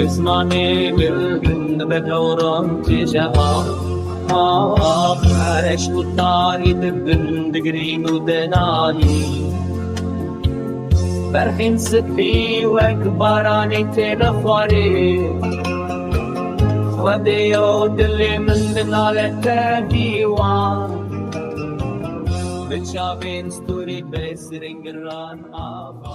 زمانی گل به دورم تجاه عرش و تاید بندگرین و دنایی برخین سپی و اکبارانی تلخواری خودی و دلی من دنالت دیوان بچابین ستوری بسرنگران آبا